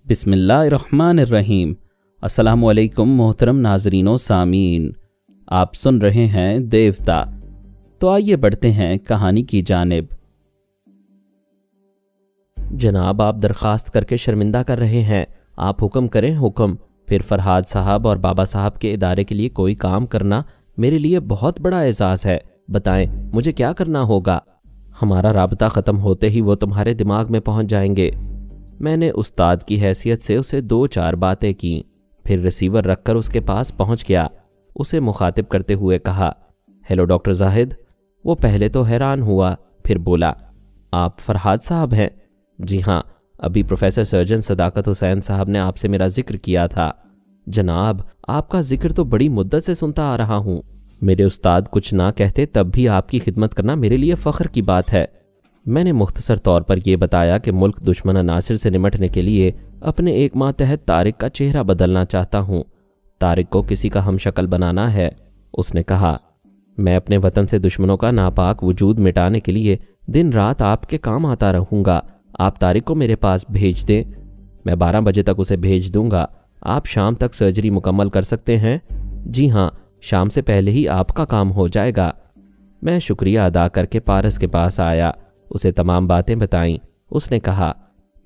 بسم اللہ الرحمن الرحیم۔ السلام علیکم محترم ناظرین و سامعین، آپ سن رہے ہیں دیوتا۔ تو آئیے بڑھتے ہیں کہانی کی جانب۔ جناب، آپ درخواست کر کے شرمندہ کر رہے ہیں، آپ حکم کریں حکم۔ پھر فرحاد صاحب اور بابا صاحب کے ادارے کے لیے کوئی کام کرنا میرے لیے بہت بڑا اعزاز ہے۔ بتائیں مجھے کیا کرنا ہوگا؟ ہمارا رابطہ ختم ہوتے ہی وہ تمہارے دماغ میں پہنچ جائیں گے۔ میں نے استاد کی حیثیت سے اسے 2-4 باتیں کیں، پھر ریسیور رکھ کر اس کے پاس پہنچ گیا۔ اسے مخاطب کرتے ہوئے کہا، ہیلو ڈاکٹر زاہد۔ وہ پہلے تو حیران ہوا، پھر بولا، آپ فرحاد صاحب ہیں؟ جی ہاں، ابھی پروفیسر سرجن صداقت حسین صاحب نے آپ سے میرا ذکر کیا تھا۔ جناب، آپ کا ذکر تو بڑی مدت سے سنتا آ رہا ہوں۔ میرے استاد کچھ نہ کہتے تب بھی آپ کی خدمت کرنا میرے لیے فخر کی بات ہے۔ میں نے مختصر طور پر یہ بتایا کہ ملک دشمن عناصر سے نمٹنے کے لیے اپنے 1 ماہ تحت طارق کا چہرہ بدلنا چاہتا ہوں۔ طارق کو کسی کا ہم شکل بنانا ہے۔ اس نے کہا، میں اپنے وطن سے دشمنوں کا ناپاک وجود مٹانے کے لیے دن رات آپ کے کام آتا رہوں گا۔ آپ طارق کو میرے پاس بھیج دیں، میں 12 بجے تک اسے بھیج دوں گا۔ آپ شام تک سرجری مکمل کر سکتے ہیں؟ جی ہاں، شام سے پہلے ہی آپ کا کام ہو جائے گا۔ میں شکریہ ادا کر کے پارس کے پاس آیا، اسے تمام باتیں بتائیں۔ اس نے کہا،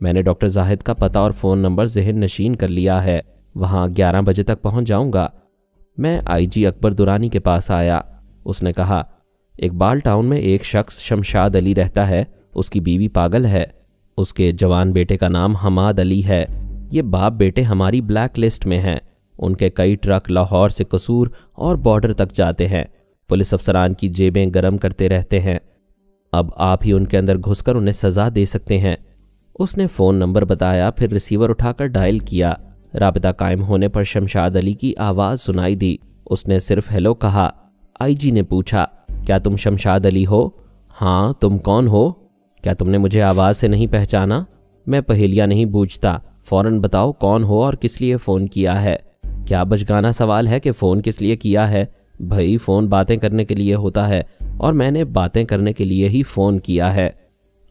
میں نے ڈاکٹر زاہد کا پتہ اور فون نمبر ذہن نشین کر لیا ہے، وہاں 11 بجے تک پہنچ جاؤں گا۔ میں آئی جی اکبر درانی کے پاس آیا۔ اس نے کہا، اقبال ٹاؤن میں ایک شخص شمشاد علی رہتا ہے، اس کی بیوی پاگل ہے، اس کے جوان بیٹے کا نام حماد علی ہے۔ یہ باپ بیٹے ہماری بلیک لسٹ میں ہیں، ان کے کئی ٹرک لاہور سے قصور اور بارڈر تک جاتے ہیں، پولیس افسران کی جیبیں گرم کرتے رہتے ہیں۔ اب آپ ہی ان کے اندر گھس کر انہیں سزا دے سکتے ہیں۔ اس نے فون نمبر بتایا، پھر ریسیور اٹھا کر ڈائل کیا۔ رابطہ قائم ہونے پر شمشاد علی کی آواز سنائی دی۔ اس نے صرف ہیلو کہا۔ آئی جی نے پوچھا، کیا تم شمشاد علی ہو؟ ہاں، تم کون ہو؟ کیا تم نے مجھے آواز سے نہیں پہچانا؟ میں پہیلیاں نہیں بوجھتا، فوراً بتاؤ کون ہو اور کس لیے فون کیا ہے۔ کیا بچگانا سوال ہے کہ فون کس لیے کیا ہے؟ بھائی، فون باتیں کرنے کے لیے ہوتا ہے اور میں نے باتیں کرنے کے لیے ہی فون کیا ہے۔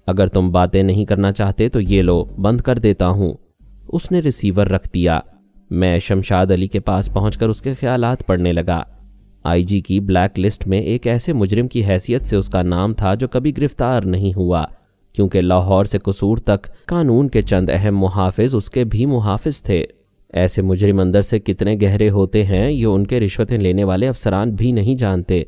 اگر تم باتیں نہیں کرنا چاہتے تو یہ لو، بند کر دیتا ہوں۔ اس نے ریسیور رکھ دیا۔ میں شمشاد علی کے پاس پہنچ کر اس کے خیالات پڑھنے لگا۔ آئی جی کی بلیک لسٹ میں ایک ایسے مجرم کی حیثیت سے اس کا نام تھا جو کبھی گرفتار نہیں ہوا، کیونکہ لاہور سے قصور تک قانون کے چند اہم محافظ اس کے بھی محافظ تھے۔ ایسے مجرم اندر سے کتنے گہرے ہوتے ہیں یہ ان کے رشوتیں لینے والے افسران بھی نہیں جانتے۔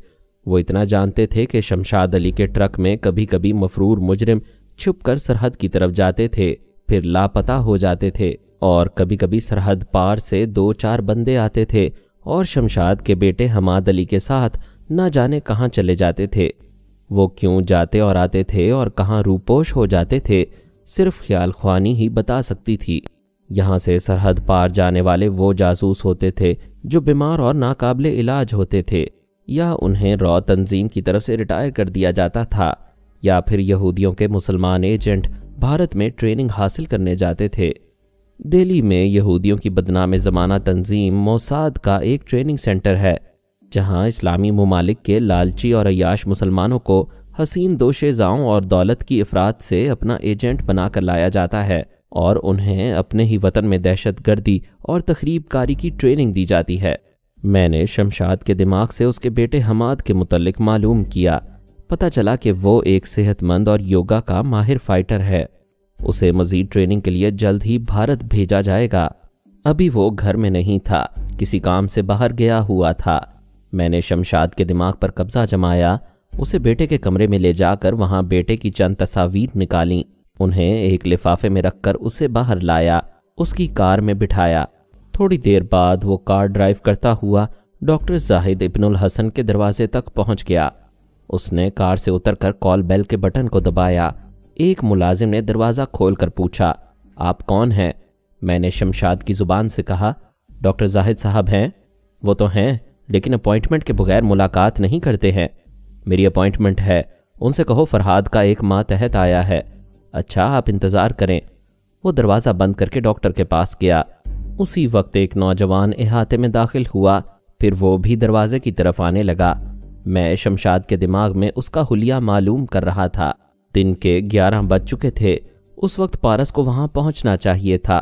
وہ اتنا جانتے تھے کہ شمشاد علی کے ٹرک میں کبھی کبھی مفرور مجرم چھپ کر سرحد کی طرف جاتے تھے، پھر لاپتہ ہو جاتے تھے، اور کبھی کبھی سرحد پار سے 2-4 بندے آتے تھے اور شمشاد کے بیٹے حماد علی کے ساتھ نہ جانے کہاں چلے جاتے تھے۔ وہ کیوں جاتے اور آتے تھے اور کہاں روپوش ہو جاتے تھے، صرف خیال خوانی ہی بتا سکتی تھی۔ یہاں سے سرحد پار جانے والے وہ جاسوس ہوتے تھے جو بیمار اور ناقابل علاج ہوتے تھے، یا انہیں را تنظیم کی طرف سے ریٹائر کر دیا جاتا تھا، یا پھر یہودیوں کے مسلمان ایجنٹ بھارت میں ٹریننگ حاصل کرنے جاتے تھے۔ دہلی میں یہودیوں کی بدنام زمانہ تنظیم موساد کا ایک ٹریننگ سینٹر ہے، جہاں اسلامی ممالک کے لالچی اور عیاش مسلمانوں کو حسین دوشیزاؤں اور دولت کی افراد سے اپنا ایجنٹ بنا کر لایا جاتا ہے اور انہیں اپنے ہی وطن میں دہشت گردی اور تخریب کاری کی ٹریننگ دی جاتی ہے۔ میں نے شمشاد کے دماغ سے اس کے بیٹے حماد کے متعلق معلوم کیا۔ پتہ چلا کہ وہ ایک صحت مند اور یوگا کا ماہر فائٹر ہے۔ اسے مزید ٹریننگ کے لیے جلد ہی بھارت بھیجا جائے گا۔ ابھی وہ گھر میں نہیں تھا، کسی کام سے باہر گیا ہوا تھا۔ میں نے شمشاد کے دماغ پر قبضہ جمایا، اسے بیٹے کے کمرے میں لے جا کر وہاں بیٹے کی چند تصاویر نکالیں، انہیں ایک لفافے میں رکھ کر اسے باہر لایا، اس کی کار میں بٹھایا۔ تھوڑی دیر بعد وہ کار ڈرائیو کرتا ہوا ڈاکٹر زاہد ابن الحسن کے دروازے تک پہنچ گیا۔ اس نے کار سے اتر کر کال بیل کے بٹن کو دبایا۔ ایک ملازم نے دروازہ کھول کر پوچھا، آپ کون ہیں؟ میں نے شمشاد کی زبان سے کہا، ڈاکٹر زاہد صاحب ہیں؟ وہ تو ہیں، لیکن اپوائنٹمنٹ کے بغیر ملاقات نہیں کرتے ہیں۔ میری اپوائنٹمنٹ ہے، ان سے کہو فرحاد کا 1 ماہ تحت آیا ہے۔ اچھا، آپ انتظار کریں۔ وہ دروازہ بند کر کے ڈاکٹر کے پاس گیا۔ اسی وقت ایک نوجوان احاطے میں داخل ہوا، پھر وہ بھی دروازے کی طرف آنے لگا۔ میں شمشاد کے دماغ میں اس کا حلیہ معلوم کر رہا تھا۔ دن کے 11 بج چکے تھے۔ اس وقت پارس کو وہاں پہنچنا چاہیے تھا،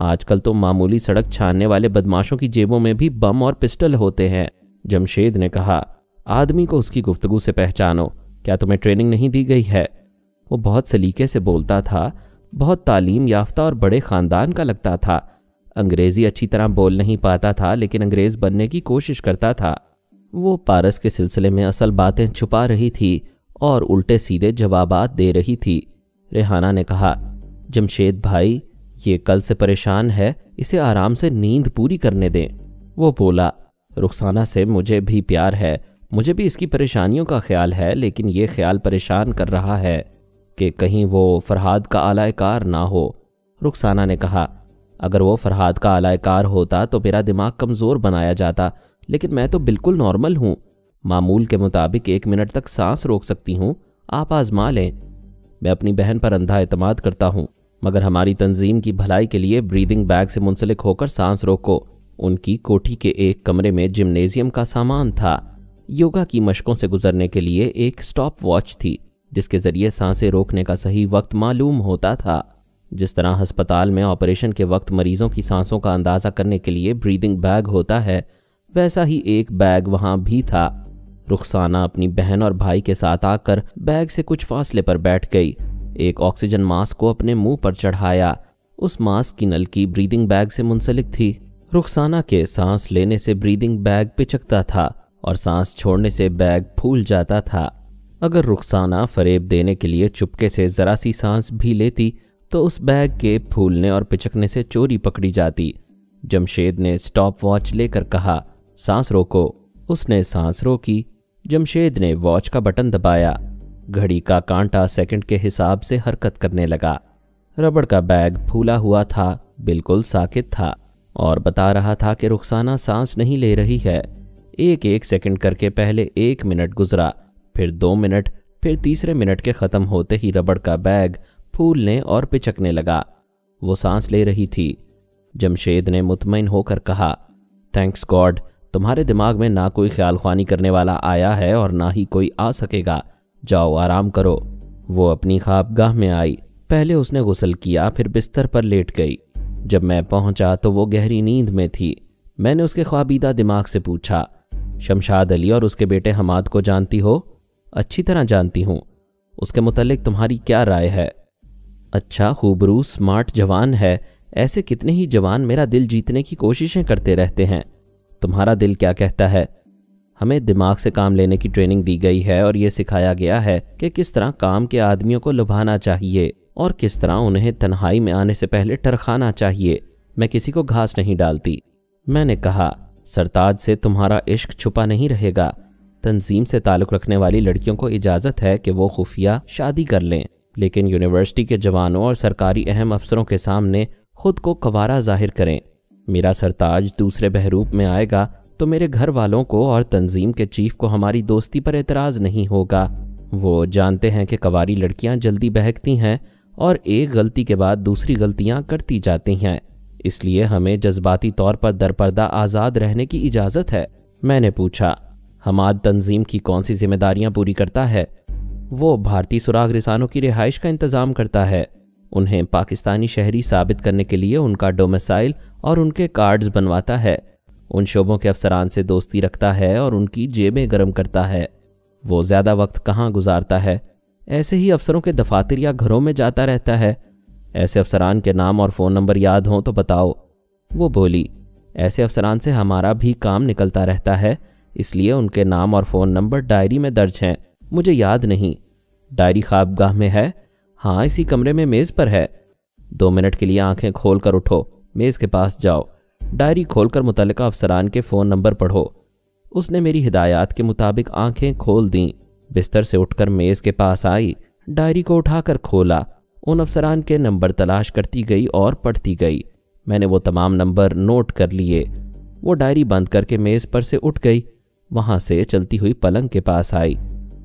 آج کل تو معمولی سڑک چھاننے والے بدماشوں کی جیبوں میں بھی بم اور پسٹل ہوتے ہیں۔ جمشید نے کہا، آدمی کو اس کی گفتگو سے پہچانو، کیا تمہیں ٹریننگ نہیں دی گئی ہے؟ وہ بہت سلیقے سے بولتا تھا، بہت تعلیم یافتہ اور بڑے خاندان کا لگتا تھا۔ انگریزی اچھی طرح بول نہیں پاتا تھا لیکن انگریز بننے کی کوشش کرتا تھا۔ وہ پارس کے سلسلے میں اصل باتیں چھپا رہی تھی اور الٹے سیدھے جوابات دے رہی تھی۔ ریحانہ نے کہا، جمشید بھائی، یہ کل سے پریشان ہے، اسے آرام سے نیند پوری کرنے دیں۔ وہ بولا، رخسانہ سے مجھے بھی پیار ہے، مجھے بھی اس کی پریشانیوں کا خیال ہے، لیکن یہ خیال پریشان کر رہا ہے کہ کہیں وہ فرحاد کا اعلی کار نہ ہو۔ رخسانہ نے کہا، اگر وہ فرحاد کا اعلی کار ہوتا تو میرا دماغ کمزور بنایا جاتا، لیکن میں تو بالکل نارمل ہوں، معمول کے مطابق 1 منٹ تک سانس روک سکتی ہوں، آپ آزما لیں۔ میں اپنی بہن پر اندھا اعتماد کرتا ہوں، مگر ہماری تنظیم کی بھلائی کے لیے بریدنگ بیگ سے منسلک ہو کر سانس روکو۔ ان کی کوٹھی کے ایک کمرے میں جمنیزیم کا سامان تھا، یوگا کی مشقوں سے گزرنے کے لیے ایک سٹاپ واچ تھی جس کے ذریعے سانسیں روکنے کا صحیح وقت معلوم ہوتا تھا۔ جس طرح ہسپتال میں آپریشن کے وقت مریضوں کی سانسوں کا اندازہ کرنے کے لیے بریدنگ بیگ ہوتا ہے، ویسا ہی ایک بیگ وہاں بھی تھا۔ رخسانہ اپنی بہن اور بھائی کے ساتھ آ کر بیگ سے کچھ فاصلے پر بیٹھ گئی، ایک آکسیجن ماسک کو اپنے منہ پر چڑھایا۔ اس ماسک کی نلکی بریدنگ بیگ سے منسلک تھی۔ رخسانہ کے سانس لینے سے بریدنگ بیگ پچکتا تھا اور سانس چھوڑنے سے بیگ پھول جاتا تھا۔ اگر رخسانہ فریب دینے کے لیے چپکے سے ذرا سی سانس بھی لیتی تو اس بیگ کے پھولنے اور پچکنے سے چوری پکڑی جاتی۔ جمشید نے سٹاپ واچ لے کر کہا، سانس روکو۔ اس نے سانس روکی۔ جمشید نے واچ کا بٹن دبایا، گھڑی کا کانٹا سیکنڈ کے حساب سے حرکت کرنے لگا۔ ربڑ کا بیگ پھولا ہوا تھا، بالکل ساکت تھا اور بتا رہا تھا کہ رخسانہ سانس نہیں لے رہی ہے۔ ایک سیکنڈ کر کے پہلے 1 منٹ گزرا، پھر 2 منٹ، پھر تیسرے منٹ کے ختم ہوتے ہی ربڑ کا بیگ پھولنے اور پچکنے لگا۔ وہ سانس لے رہی تھی۔ جمشید نے مطمئن ہو کر کہا، تھینکس گاڈ، تمہارے دماغ میں نہ کوئی خیال خوانی کرنے والا آیا ہے اور نہ ہی کوئی آ سکے گا، جاؤ آرام کرو۔ وہ اپنی خوابگاہ میں آئی۔ پہلے اس نے غسل کیا، پھر بستر پر لیٹ گئی۔ جب میں پہنچا تو وہ گہری نیند میں تھی۔ میں نے اس کے خوابیدہ دماغ سے پوچھا، شمشاد علی اور اس کے بیٹے حماد کو جانتی ہو؟ اچھی طرح جانتی ہوں۔ اس کے متعلق تمہاری کیا رائے ہے؟ اچھا، خوبرو، سمارٹ جوان ہے۔ ایسے کتنے ہی جوان میرا دل جیتنے کی کوششیں کرتے رہتے ہیں۔ تمہارا دل کیا کہتا ہے؟ ہمیں دماغ سے کام لینے کی ٹریننگ دی گئی ہے اور یہ سکھایا گیا ہے کہ کس طرح کام کے آدمیوں کو لبھانا چاہیے اور کس طرح انہیں تنہائی میں آنے سے پہلے ٹرخانا چاہیے۔ میں کسی کو گھاس نہیں ڈالتی۔ میں نے کہا، سرتاج سے تمہارا عشق چھپا نہیں رہے گا۔ تنظیم سے تعلق رکھنے والی لڑکیوں کو اجازت ہے کہ وہ خفیہ شادی کر لیں، لیکن یونیورسٹی کے جوانوں اور سرکاری اہم افسروں کے سامنے خود کو کنوارا ظاہر کریں۔ میرا سرتاج دوسرے بحروپ میں آئے گا تو میرے گھر والوں کو اور تنظیم کے چیف کو ہماری دوستی پر اعتراض نہیں ہوگا۔ وہ جانتے ہیں کہ کنواری لڑکیاں جلدی بہکتی ہیں اور ایک غلطی کے بعد دوسری غلطیاں کرتی جاتی ہیں، اس لیے ہمیں جذباتی طور پر درپردہ آزاد رہنے کی اجازت ہے۔ میں نے پوچھا، حماد تنظیم کی کون سی ذمہ داریاں پوری کرتا ہے؟ وہ بھارتی سراغ رسانوں کی رہائش کا انتظام کرتا ہے، انہیں پاکستانی شہری ثابت کرنے کے لیے ان کا ڈومیسائل اور ان کے کارڈز بنواتا ہے، ان شعبوں کے افسران سے دوستی رکھتا ہے اور ان کی جیبیں گرم کرتا ہے۔ وہ زیادہ وقت کہاں گزارتا ہے؟ ایسے ہی افسروں کے دفاتر یا گھروں میں جاتا رہتا ہے۔ ایسے افسران کے نام اور فون نمبر یاد ہوں تو بتاؤ۔ وہ بولی، ایسے افسران سے ہمارا بھی کام نکلتا رہتا ہے، اس لیے ان کے نام اور فون نمبر ڈائری میں درج ہیں، مجھے یاد نہیں۔ ڈائری خوابگاہ میں ہے؟ ہاں، اسی کمرے میں میز پر ہے۔ 2 منٹ کے لیے آنکھیں کھول کر اٹھو، میز کے پاس جاؤ، ڈائری کھول کر متعلقہ افسران کے فون نمبر پڑھو۔ اس نے میری ہدایات کے مطابق آنکھیں کھول دیں، بستر سے اٹھ کر میز کے پاس آئی، ڈائری کو اٹھا کر کھولا، ان افسران کے نمبر تلاش کرتی گئی اور پڑھتی گئی۔ میں نے وہ تمام نمبر نوٹ کر لیے۔ وہ ڈائری بند کر کے میز پر سے اٹھ گئی، وہاں سے چلتی ہوئی پلنگ کے پاس آئی۔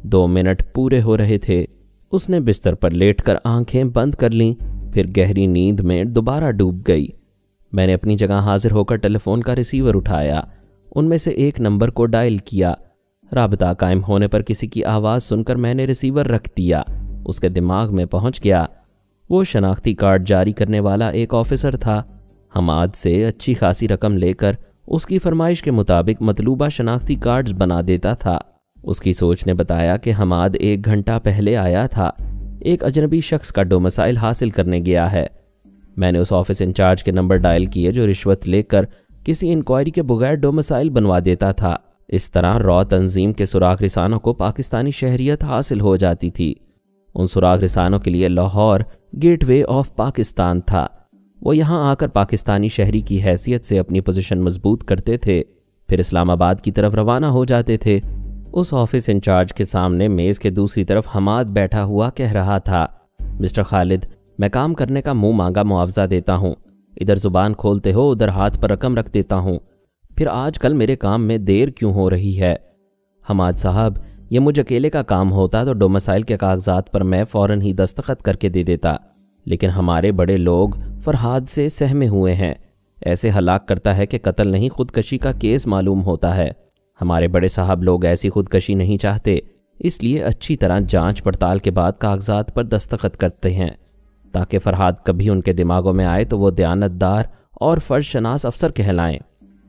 2 منٹ پورے ہو رہے تھے۔ اس نے بستر پر لیٹ کر آنکھیں بند کر لیں، پھر گہری نیند میں دوبارہ ڈوب گئی۔ میں نے اپنی جگہ حاضر ہو کر ٹیلی فون کا ریسیور اٹھایا، ان میں سے ایک نمبر کو ڈائل کیا۔ رابطہ قائم ہونے پر کسی کی آواز سن کر میں نے ریسیور رکھ دیا۔ اس کے دماغ میں پہنچ گیا، وہ شناختی کارڈ جاری کرنے والا ایک آفیسر تھا۔ حماد سے اچھی خاصی رقم لے کر اس کی فرمائش کے مطابق مطلوبہ شناختی کارڈز بنا دیتا تھا۔ اس کی سوچ نے بتایا کہ حماد 1 گھنٹہ پہلے آیا تھا، ایک اجنبی شخص کا ڈومسائل حاصل کرنے گیا ہے۔ میں نے اس آفس انچارج کے نمبر ڈائل کیے جو رشوت لے کر کسی انکوائری کے بغیر ڈومسائل بنوا دیتا تھا۔ اس طرح را تنظیم کے سراغ رسانوں کو پاکستانی شہریت حاصل ہو جاتی تھی۔ ان سراغ رسانوں کے لیے Lahore gateway of Pakistan تھا۔ وہ یہاں آ کر پاکستانی شہری کی حیثیت سے اپنی پوزیشن مضبوط کرتے تھے، پھر اسلام آباد کی طرف روانہ ہو جاتے تھے۔ اس آفس انچارج کے سامنے میز کے دوسری طرف حماد بیٹھا ہوا کہہ رہا تھا، مسٹر خالد، میں کام کرنے کا منہ مانگا معاوضہ دیتا ہوں، ادھر زبان کھولتے ہو ادھر ہاتھ پر رقم رکھ دیتا ہوں، پھر آج کل میرے کام میں دیر کیوں ہو رہی ہے؟ حماد صاحب، یہ مجھ اکیلے کا کام ہوتا تو ڈومسائل کے کاغذات پر میں فوراً ہی دستخط کر کے دے دیتا، لیکن ہمارے بڑے لوگ فرحاد سے سہمے ہوئے ہیں، ایسے ہلاک کرتا ہے کہ قتل نہیں خودکشی کا کیس معلوم ہوتا ہے۔ ہمارے بڑے صاحب لوگ ایسی خودکشی نہیں چاہتے، اس لیے اچھی طرح جانچ پڑتال کے بعد کاغذات پر دستخط کرتے ہیں تاکہ فرحاد کبھی ان کے دماغوں میں آئے تو وہ دیانت دار اور فرض شناس افسر کہلائیں۔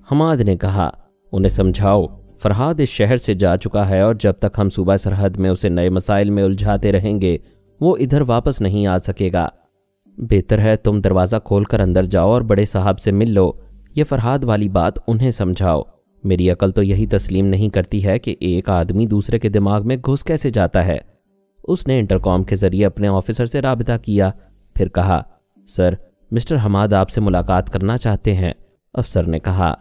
حماد نے کہا، انہیں سمجھاؤ، فرحاد اس شہر سے جا چکا ہے اور جب تک ہم صوبہ سرحد میں اسے نئے مسائل میں الجھاتے رہیں گے وہ ادھر واپس نہیں آ سکے گا۔ بہتر ہے تم دروازہ کھول کر اندر جاؤ اور بڑے صاحب سے مل لو، یہ فرحاد والی بات انہیں سمجھاؤ۔ میری عقل تو یہی تسلیم نہیں کرتی ہے کہ ایک آدمی دوسرے کے دماغ میں گھس کیسے جاتا ہے۔ اس نے انٹرکام کے ذریعے اپنے آفیسر سے رابطہ کیا، پھر کہا، سر، مسٹر حماد آپ سے ملاقات کرنا چاہتے ہیں۔ افسر نے کہا،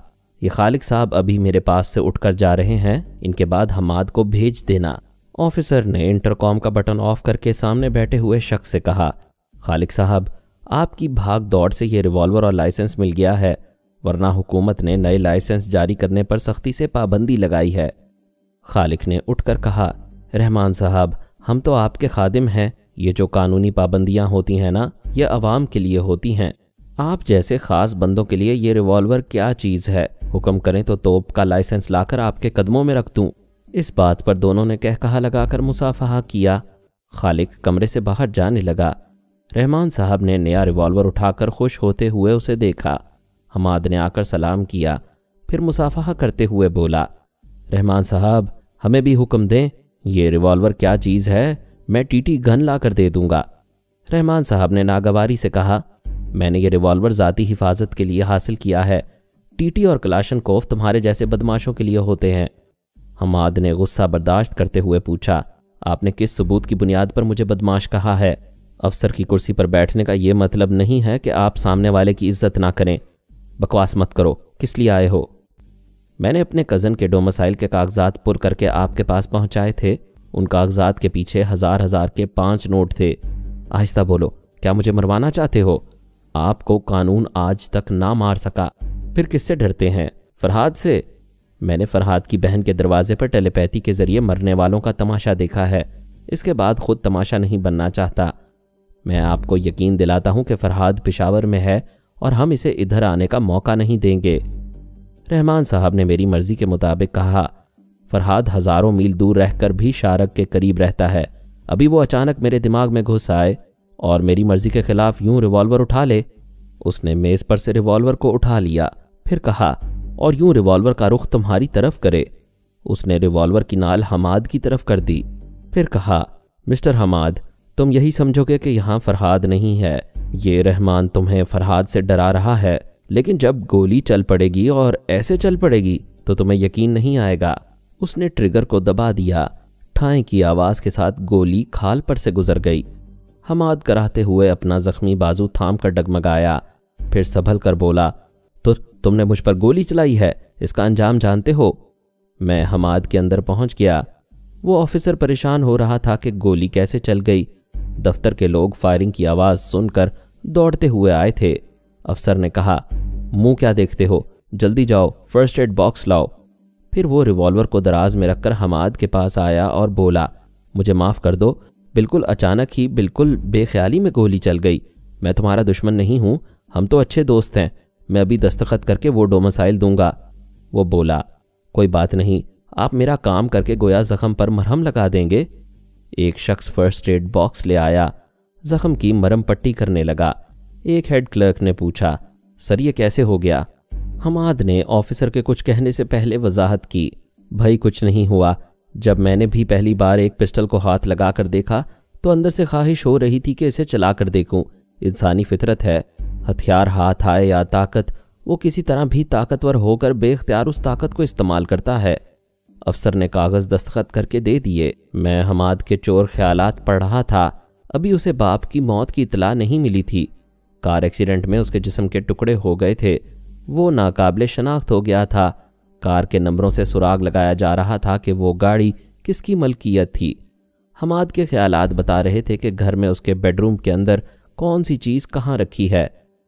یہ خالق صاحب ابھی میرے پاس سے اٹھ کر جا رہے ہیں، ان کے بعد حماد کو بھیج دینا۔ آفیسر نے انٹرکام کا بٹن آف کر کے سامنے بیٹھے ہوئے شخص سے کہا، خالق صاحب، آپ کی بھاگ دوڑ سے یہ ریوالور اور لائسنس مل گیا ہے، ورنہ حکومت نے نئے لائسنس جاری کرنے پر سختی سے پابندی لگائی ہے۔ خالق نے اٹھ کر کہا، رحمان صاحب، ہم تو آپ کے خادم ہیں، یہ جو قانونی پابندیاں ہوتی ہیں نا، یہ عوام کے لیے ہوتی ہیں، آپ جیسے خاص بندوں کے لیے یہ ریوالور کیا چیز ہے؟ حکم کریں تو توپ کا لائسنس لا کر آپ کے قدموں میں رکھ دوں۔ اس بات پر دونوں نے کہہ کہا لگا کر مصافحہ کیا۔ خالق کمرے سے باہر جانے لگا۔ رحمان صاحب نے نیا ریوالور اٹھا کر خوش ہوتے ہوئے اسے دیکھا۔ حماد نے آ کر سلام کیا، پھر مصافحہ کرتے ہوئے بولا، رحمان صاحب، ہمیں بھی حکم دیں، یہ ریوالور کیا چیز ہے؟ میں ٹی ٹی گن لا کر دے دوں گا۔ رحمان صاحب نے ناگواری سے کہا، میں نے یہ ریوالور ذاتی حفاظت کے لیے حاصل کیا ہے، ٹی ٹی اور کلاشن کوف تمہارے جیسے بدماشوں کے لیے ہوتے ہیں۔ حماد نے غصہ برداشت کرتے ہوئے پوچھا، آپ نے کس ثبوت کی بنیاد پر مجھے بدماش کہا ہے؟ افسر کی کرسی پر بیٹھنے کا یہ مطلب نہیں ہے کہ آپ سامنے والے کی عزت نہ کریں۔ بکواس مت کرو، کس لیے آئے ہو؟ میں نے اپنے کزن کے ڈومسائل کے کاغذات پر کر کے آپ کے پاس پہنچائے تھے، ان کاغذات کے پیچھے ہزار کے 5 نوٹ تھے۔ آہستہ بولو، کیا مجھے مروانا چاہتے ہو؟ آپ کو قانون آج تک نہ مار سکا، پھر کس سے ڈرتے ہیں؟ فرحاد سے؟ میں نے فرحاد کی بہن کے دروازے پر ٹیلی پیتھی کے ذریعے مرنے والوں کا تماشا دیکھا ہے، اس کے بعد خود تماشا نہیں بننا چاہتا۔ میں آپ کو یقین دلاتا ہوں کہ فرحاد پشاور میں ہے اور ہم اسے ادھر آنے کا موقع نہیں دیں گے۔ رحمان صاحب نے میری مرضی کے مطابق کہا، فرحاد ہزاروں میل دور رہ کر بھی شارک کے قریب رہتا ہے، ابھی وہ اچانک میرے دماغ میں گھس آئے اور میری مرضی کے خلاف یوں ریوالور اٹھا لے۔ اس نے میز پر سے ریوالور کو اٹھا لیا، پھر کہا، اور یوں ریوالور کا رخ تمہاری طرف کرے۔ اس نے ریوالور کی نال حماد کی طرف کر دی، پھر کہا، مسٹر حماد، تم یہی سمجھو گے کہ یہاں فرحاد نہیں ہے، یہ رحمان تمہیں فرحاد سے ڈرا رہا ہے، لیکن جب گولی چل پڑے گی اور ایسے چل پڑے گی تو تمہیں یقین نہیں آئے گا۔ اس نے ٹریگر کو دبا دیا، ٹھائیں کی آواز کے ساتھ گولی کھال پر سے گزر گئی۔ حماد کراہتے ہوئے اپنا زخمی بازو تھام کر ڈگمگایا، پھر سنبھل کر بولا، تو تم نے مجھ پر گولی چلائی ہے، اس کا انجام جانتے ہو؟ میں حماد کے اندر پہنچ گیا۔ وہ آفیسر پریشان ہو رہا تھا کہ گولی کیسے چل گئی۔ دفتر کے لوگ فائرنگ کی آواز سن کر دوڑتے ہوئے آئے تھے۔ افسر نے کہا، منہ کیا دیکھتے ہو، جلدی جاؤ، فرسٹ ایڈ باکس لاؤ۔ پھر وہ ریوالور کو دراز میں رکھ کر حماد کے پاس آیا اور بولا، مجھے معاف کر دو، بالکل اچانک ہی، بالکل بے خیالی میں گولی چل گئی، میں تمہارا دشمن نہیں ہوں، ہم تو اچھے دوست ہیں، میں ابھی دستخط کر کے وہ ڈومسائل دوں گا۔ وہ بولا، کوئی بات نہیں، آپ میرا کام کر کے گویا زخم پر مرہم لگا دیں گے۔ ایک شخص فرسٹ ایڈ باکس لے آیا، زخم کی مرہم پٹی کرنے لگا۔ ایک ہیڈ کلرک نے پوچھا، سر یہ کیسے ہو گیا؟ حماد نے آفیسر کے کچھ کہنے سے پہلے وضاحت کی۔ بھائی کچھ نہیں ہوا، جب میں نے بھی پہلی بار ایک پسٹل کو ہاتھ لگا کر دیکھا تو اندر سے خواہش ہو رہی تھی کہ اسے چلا کر دیکھوں۔ انسانی فطرت ہے، ہتھیار ہاتھ آئے یا طاقت، وہ کسی طرح بھی طاقتور ہو کر بے اختیار اس طاقت کو استعمال کرتا ہے۔ افسر نے کاغذ دستخط کر کے دے دیے۔ میں حماد کے چور خیالات پڑھ رہا تھا۔ ابھی اسے باپ کی موت کی اطلاع نہیں ملی تھی۔ کار ایکسیڈنٹ میں اس کے جسم کے ٹکڑے ہو گئے تھے، وہ ناقابل شناخت ہو گیا تھا۔ کار کے نمبروں سے سراغ لگایا جا رہا تھا کہ وہ گاڑی کس کی ملکیت تھی۔ حماد کے خیالات بتا رہے تھے کہ گھر میں اس کے بیڈ روم کے اندر کون سی چیز کہاں رکھی ہے۔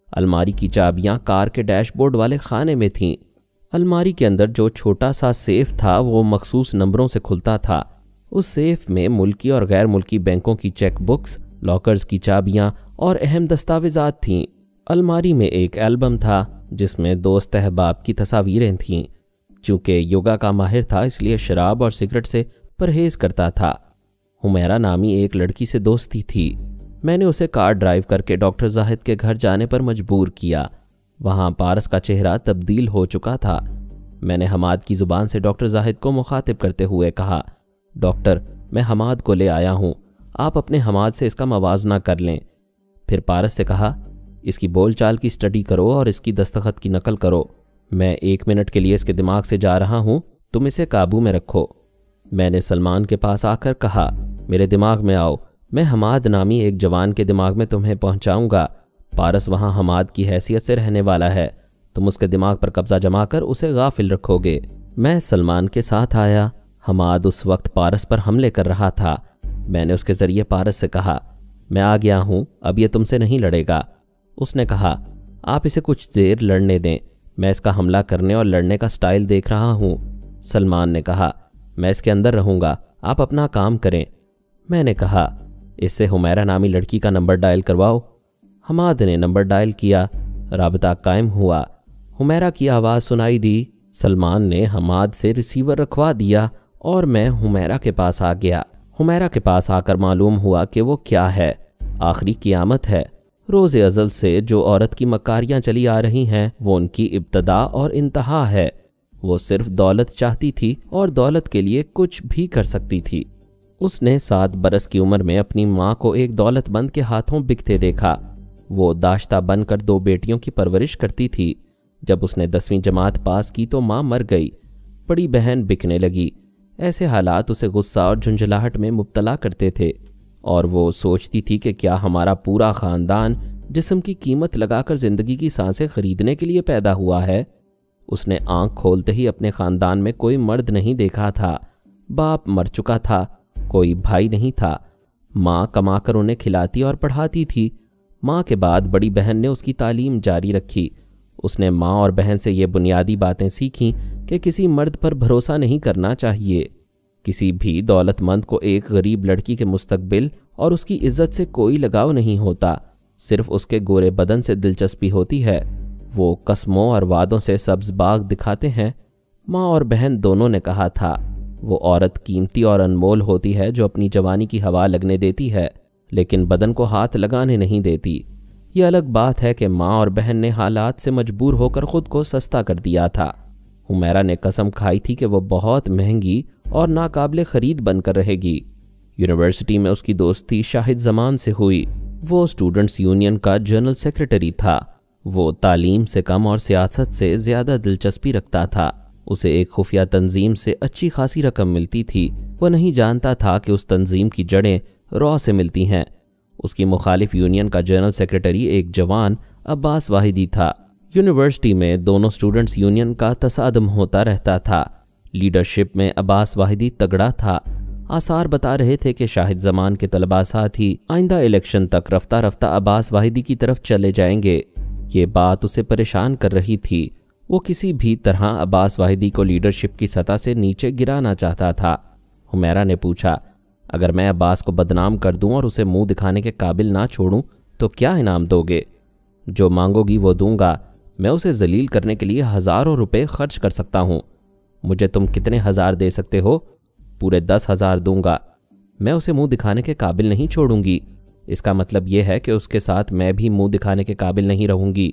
الماری کی چابیاں کار کے ڈیش بورڈ والے خانے میں تھیں۔ الماری کے اندر جو چھوٹا سا سیف تھا وہ مخصوص نمبروں سے کھلتا تھا۔ اس سیف میں ملکی اور غیر ملکی بینکوں کی چیک بکس، لاکرز کی چابیاں اور اہم دستاویزات تھیں۔ الماری میں ایک البم تھا جس میں دوست احباب کی تصاویریں تھیں۔ چونکہ یوگا کا ماہر تھا اس لیے شراب اور سگریٹ سے پرہیز کرتا تھا۔ حمیرہ نامی ایک لڑکی سے دوستی تھی۔ میں نے اسے کار ڈرائیو کر کے ڈاکٹر زاہد کے گھر جانے پر مجبور کیا۔ وہاں پارس کا چہرہ تبدیل ہو چکا تھا۔ میں نے حماد کی زبان سے ڈاکٹر زاہد کو مخاطب کرتے ہوئے کہا، ڈاکٹر میں حماد کو لے آیا ہوں، آپ اپنے حماد سے اس کا موازنہ کر لیں۔ پھر پارس سے کہا، اس کی بول چال کی اسٹڈی کرو اور اس کی دستخط کی نقل کرو۔ میں 1 منٹ کے لیے اس کے دماغ سے جا رہا ہوں، تم اسے قابو میں رکھو۔ میں نے سلمان کے پاس آ کر کہا، میرے دماغ میں آؤ، میں حماد نامی ایک جوان کے دماغ میں تمہیں پہنچاؤں گا۔ پارس وہاں حماد کی حیثیت سے رہنے والا ہے، تم اس کے دماغ پر قبضہ جما کر اسے غافل رکھو گے۔ میں سلمان کے ساتھ آیا۔ حماد اس وقت پارس پر حملے کر رہا تھا۔ میں نے اس کے ذریعے پارس سے کہا، میں آ گیا ہوں، اب یہ تم سے نہیں لڑے گا۔ اس نے کہا، آپ اسے کچھ دیر لڑنے دیں، میں اس کا حملہ کرنے اور لڑنے کا سٹائل دیکھ رہا ہوں۔ سلمان نے کہا، میں اس کے اندر رہوں گا، آپ اپنا کام کریں۔ میں نے کہا، اس سے حمیرہ نامی لڑکی کا نمبر ڈائل کرواؤ۔ حماد نے نمبر ڈائل کیا، رابطہ قائم ہوا۔ حمیرہ کی آواز سنائی دی۔ سلمان نے حماد سے ریسیور رکھوا دیا اور میں حمیرہ کے پاس آ گیا۔ حمیرہ کے پاس آ کر معلوم ہوا کہ وہ کیا ہے، آخری قیامت ہے۔ روز ازل سے جو عورت کی مکاریاں چلی آ رہی ہیں وہ ان کی ابتدا اور انتہا ہے۔ وہ صرف دولت چاہتی تھی اور دولت کے لیے کچھ بھی کر سکتی تھی۔ اس نے 7 برس کی عمر میں اپنی ماں کو ایک دولت مند کے ہاتھوں بکتے دیکھا۔ وہ داشتہ بن کر 2 بیٹیوں کی پرورش کرتی تھی۔ جب اس نے 10ویں جماعت پاس کی تو ماں مر گئی، بڑی بہن بکنے لگی۔ ایسے حالات اسے غصہ اور جھنجھلاہٹ میں مبتلا کرتے تھے اور وہ سوچتی تھی کہ کیا ہمارا پورا خاندان جسم کی قیمت لگا کر زندگی کی سانسیں خریدنے کے لیے پیدا ہوا ہے۔ اس نے آنکھ کھولتے ہی اپنے خاندان میں کوئی مرد نہیں دیکھا تھا۔ باپ مر چکا تھا، کوئی بھائی نہیں تھا۔ ماں کما کر انہیں کھلاتی اور پڑھاتی تھی۔ ماں کے بعد بڑی بہن نے اس کی تعلیم جاری رکھی۔ اس نے ماں اور بہن سے یہ بنیادی باتیں سیکھیں کہ کسی مرد پر بھروسہ نہیں کرنا چاہیے۔ کسی بھی دولت مند کو ایک غریب لڑکی کے مستقبل اور اس کی عزت سے کوئی لگاؤ نہیں ہوتا، صرف اس کے گورے بدن سے دلچسپی ہوتی ہے۔ وہ قسموں اور وعدوں سے سبز باغ دکھاتے ہیں۔ ماں اور بہن دونوں نے کہا تھا، وہ عورت قیمتی اور انمول ہوتی ہے جو اپنی جوانی کی ہوا لگنے دیتی ہے لیکن بدن کو ہاتھ لگانے نہیں دیتی۔ یہ الگ بات ہے کہ ماں اور بہن نے حالات سے مجبور ہو کر خود کو سستا کر دیا تھا۔ حمیرہ نے قسم کھائی تھی کہ وہ بہت مہنگی اور ناقابل خرید بن کر رہے گی۔ یونیورسٹی میں اس کی دوستی شاہد زمان سے ہوئی۔ وہ اسٹوڈنٹس یونین کا جنرل سیکریٹری تھا۔ وہ تعلیم سے کم اور سیاست سے زیادہ دلچسپی رکھتا تھا۔ اسے ایک خفیہ تنظیم سے اچھی خاصی رقم ملتی تھی۔ وہ نہیں جانتا تھا کہ اس تنظیم کی جڑیں را سے ملتی ہیں۔ اس کی مخالف یونین کا جنرل سیکریٹری ایک جوان عباس واحدی تھا۔ یونیورسٹی میں دونوں اسٹوڈنٹس یونین کا تصادم ہوتا رہتا تھا۔ لیڈرشپ میں عباس واحدی تگڑا تھا۔ آثار بتا رہے تھے کہ شاہد زمان کے طلباء ساتھی آئندہ الیکشن تک رفتہ رفتہ عباس واحدی کی طرف چلے جائیں گے۔ یہ بات اسے پریشان کر رہی تھی۔ وہ کسی بھی طرح عباس واحدی کو لیڈرشپ کی سطح سے نیچے گرانا چاہتا تھا۔ حمیرہ نے پوچھا، اگر میں عباس کو بدنام کر دوں اور اسے منہ دکھانے کے قابل نہ چھوڑوں تو کیا انعام دو گے؟ جو مانگو گی وہ دوں گا۔ میں اسے ذلیل کرنے کے لیے ہزاروں روپے خرچ کر سکتا ہوں۔ مجھے تم کتنے ہزار دے سکتے ہو؟ پورے 10,000 دوں گا۔ میں اسے منہ دکھانے کے قابل نہیں چھوڑوں گی۔ اس کا مطلب یہ ہے کہ اس کے ساتھ میں بھی منہ دکھانے کے قابل نہیں رہوں گی۔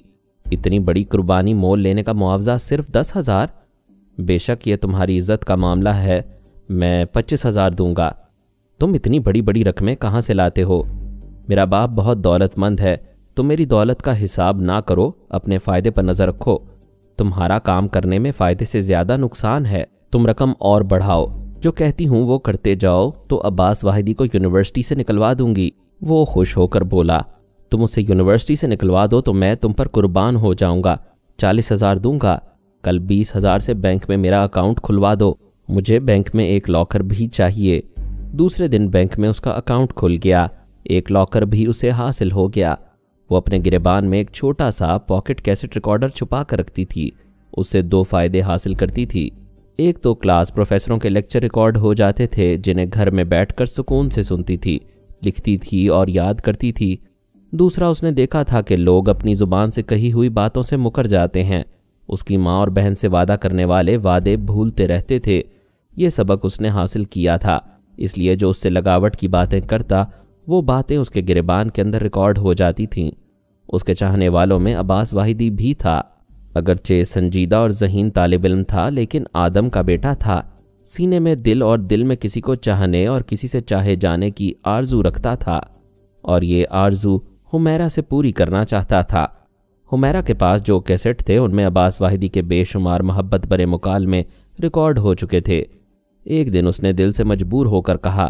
اتنی بڑی قربانی مول لینے کا معاوضہ صرف 10,000؟ بے شک یہ تمہاری عزت کا معاملہ ہے، میں 25,000 دوں گا۔ تم اتنی بڑی بڑی رقمیں کہاں سے لاتے ہو؟ میرا باپ بہت دولت مند ہے، تم میری دولت کا حساب نہ کرو، اپنے فائدے پر نظر رکھو۔ تمہارا کام کرنے میں فائدے سے زیادہ نقصان ہے، تم رقم اور بڑھاؤ، جو کہتی ہوں وہ کرتے جاؤ تو عباس واحدی کو یونیورسٹی سے نکلوا دوں گی۔ وہ خوش ہو کر بولا، تم اسے یونیورسٹی سے نکلوا دو تو میں تم پر قربان ہو جاؤں گا، 40,000 دوں گا۔ کل 20,000 سے بینک میں میرا اکاؤنٹ کھلوا دو، مجھے بینک میں ایک لاکر بھی چاہیے۔ دوسرے دن بینک میں اس کا اکاؤنٹ کھل گیا، ایک لاکر بھی اسے حاصل ہو گیا۔ وہ اپنے گریبان میں ایک چھوٹا سا پاکٹ کیسٹ ریکارڈر چھپا کر رکھتی تھی، اس سے 2 فائدے حاصل کرتی تھی۔ ایک تو کلاس پروفیسروں کے لیکچر ریکارڈ ہو جاتے تھے جنہیں گھر میں بیٹھ کر سکون سے سنتی تھی، لکھتی تھی اور یاد کرتی تھی۔ دوسرا اس نے دیکھا تھا کہ لوگ اپنی زبان سے کہی ہوئی باتوں سے مکر جاتے ہیں، اس کی ماں اور بہن سے وعدہ کرنے والے وعدے بھولتے رہتے تھے۔ یہ سبق اس نے حاصل کیا تھا، اس لیے جو اس سے لگاوٹ کی باتیں کرتا وہ باتیں اس کے گریبان کے اندر ریکارڈ ہو جاتی تھیں۔ اس کے چاہنے والوں میں عباس واحدی بھی تھا، اگرچہ سنجیدہ اور ذہین طالب علم تھا لیکن آدم کا بیٹا تھا، سینے میں دل اور دل میں کسی کو چاہنے اور کسی سے چاہے جانے کی آرزو رکھتا تھا، اور یہ آرزو حمیرہ سے پوری کرنا چاہتا تھا۔ حمیرہ کے پاس جو کیسٹ تھے ان میں عباس واحدی کے بے شمار محبت بھرے مکالمے ریکارڈ ہو چکے تھے۔ ایک دن اس نے دل سے مجبور ہو کر کہا،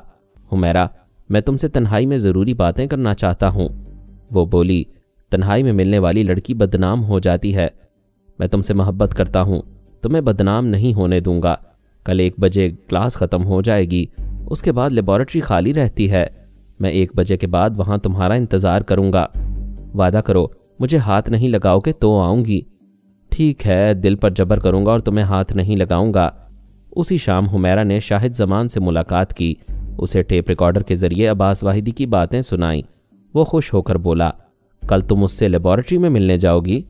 حمیرہ میں تم سے تنہائی میں ضروری باتیں کرنا چاہتا ہوں۔ وہ بولی، تنہائی میں ملنے والی لڑکی بدنام ہو جاتی ہے، میں تم سے محبت کرتا ہوں، تمہیں بدنام نہیں ہونے دوں گا۔ کل 1 بجے کلاس ختم ہو جائے گی، اس کے بعد لیبارٹری خالی رہتی ہے، میں 1 بجے کے بعد وہاں تمہارا انتظار کروں گا، وعدہ کرو مجھے ہاتھ نہیں لگاؤ گے تو آؤں گی۔ ٹھیک ہے، دل پر جبر کروں گا اور تمہیں ہاتھ نہیں لگاؤں گا۔ اسی شام حمیرہ نے شاہد زمان سے ملاقات کی، اسے ٹیپ ریکارڈر کے ذریعے عباس واحدی کی باتیں سنائیں۔ وہ خوش ہو کر بولا، کل تم اس سے لیبارٹری میں ملنے جاؤ گی؟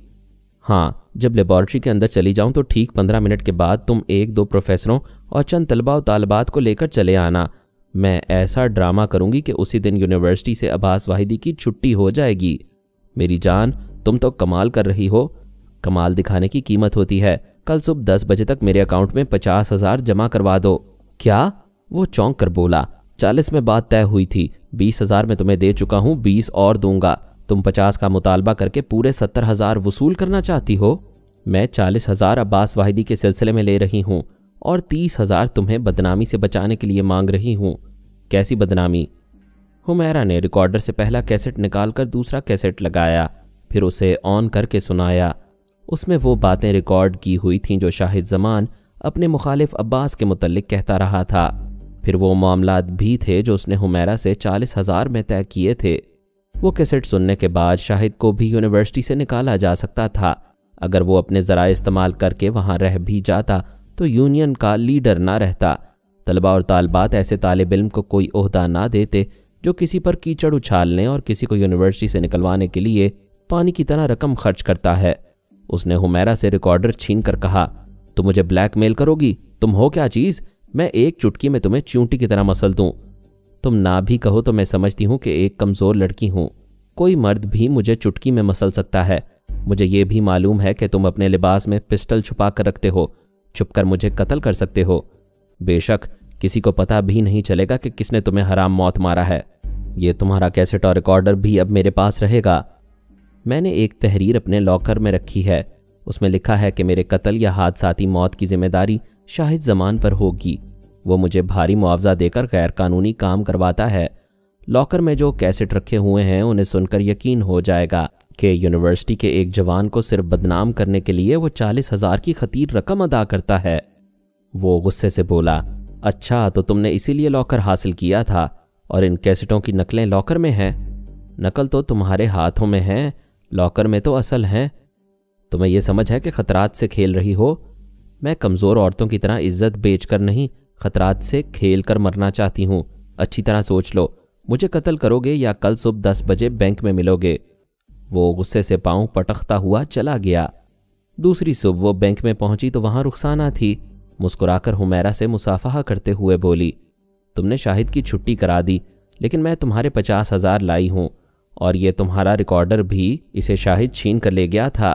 ہاں، جب لیبارٹری کے اندر چلی جاؤں تو ٹھیک 15 منٹ کے بعد تم 1-2 پروفیسروں اور چند طلباء و طالبات کو لے کر چلے آنا۔ میں ایسا ڈرامہ کروں گی کہ اسی دن یونیورسٹی سے عباس واحدی کی چھٹی ہو جائے گی۔ میری جان، تم تو کمال کر رہی ہو، کمال دکھانے کی قیمت ہوتی ہے۔ کل صبح 10 بجے تک میرے اکاؤنٹ میں 50,000 جمع کروا دو۔ کیا؟ وہ چونک کر بولا، 40 میں بات طے ہوئی تھی، 20,000 میں تمہیں دے چکا ہوں، 20 اور دوں گا۔ تم 50 کا مطالبہ کر کے پورے 70,000 وصول کرنا چاہتی ہو؟ میں 40,000 عباس واحدی کے سلسلے میں لے رہی ہوں اور 30,000 تمہیں بدنامی سے بچانے کے لیے مانگ رہی ہوں۔ کیسی بدنامی؟ حمیرہ نے ریکارڈر سے پہلا کیسٹ نکال کر دوسرا کیسٹ لگایا، پھر اسے آن کر کے سنایا۔ اس میں وہ باتیں ریکارڈ کی ہوئی تھیں جو شاہد زمان اپنے مخالف عباس کے متعلق کہتا رہا تھا، پھر وہ معاملات بھی تھے جو اس نے حمیرہ سے 40,000 میں طے کیے تھے۔ وہ کیسٹ سننے کے بعد شاہد کو بھی یونیورسٹی سے نکالا جا سکتا تھا، اگر وہ اپنے ذرائع استعمال کر کے وہاں رہ بھی جاتا تو یونین کا لیڈر نہ رہتا۔ طلباء اور طالبات ایسے طالب علم کو کوئی عہدہ نہ دیتے جو کسی پر کیچڑ اچھالنے اور کسی کو یونیورسٹی سے نکلوانے کے لیے پانی کی طرح رقم خرچ کرتا ہے۔ اس نے حمیرہ سے ریکارڈر چھین کر کہا، تم مجھے بلیک میل کرو گی؟ تم ہو کیا چیز؟ میں ایک چٹکی میں تمہیں چونٹی کی طرح مسل دوں۔ تم نہ بھی کہو تو میں سمجھتی ہوں کہ ایک کمزور لڑکی ہوں، کوئی مرد بھی مجھے چٹکی میں مسل سکتا ہے۔ مجھے یہ بھی معلوم ہے کہ تم اپنے لباس میں پسٹل چھپا کر رکھتے ہو، چھپ کر مجھے قتل کر سکتے ہو۔ بے شک کسی کو پتہ بھی نہیں چلے گا کہ کس نے تمہیں حرام موت مارا ہے۔ یہ تمہارا کیسٹ اور ریکارڈر بھی اب میرے پاس رہے گا۔ میں نے ایک تحریر اپنے لاکر میں رکھی ہے، اس میں لکھا ہے کہ میرے قتل یا حادثاتی موت کی ذمہ داری شاہد زمان پر ہوگی۔ وہ مجھے بھاری معاوضہ دے کر غیر قانونی کام کرواتا ہے۔ لاکر میں جو کیسٹ رکھے ہوئے ہیں انہیں سن کر یقین ہو جائے گا کہ یونیورسٹی کے ایک جوان کو صرف بدنام کرنے کے لیے وہ 40,000 کی خطیر رقم ادا کرتا ہے۔ وہ غصے سے بولا، اچھا تو تم نے اسی لیے لاکر حاصل کیا تھا اور ان کیسٹوں کی نقلیں لاکر میں ہیں؟ نقل تو تمہارے ہاتھوں میں ہیں، لاکر میں تو اصل ہیں۔ تمہیں یہ سمجھ ہے کہ خطرات سے کھیل رہی ہو؟ میں کمزور عورتوں کی طرح عزت بیچ کر نہیں، خطرات سے کھیل کر مرنا چاہتی ہوں۔ اچھی طرح سوچ لو، مجھے قتل کرو گے یا کل صبح 10 بجے بینک میں ملو گے۔ وہ غصے سے پاؤں پٹکتا ہوا چلا گیا۔ دوسری صبح وہ بینک میں پہنچی تو وہاں رخسانہ تھی۔ مسکرا کر حمیرہ سے مصافحہ کرتے ہوئے بولی، تم نے شاہد کی چھٹی کرا دی، لیکن میں تمہارے 50,000 لائی ہوں، اور یہ تمہارا ریکارڈر بھی، اسے شاہد چھین کر لے گیا تھا۔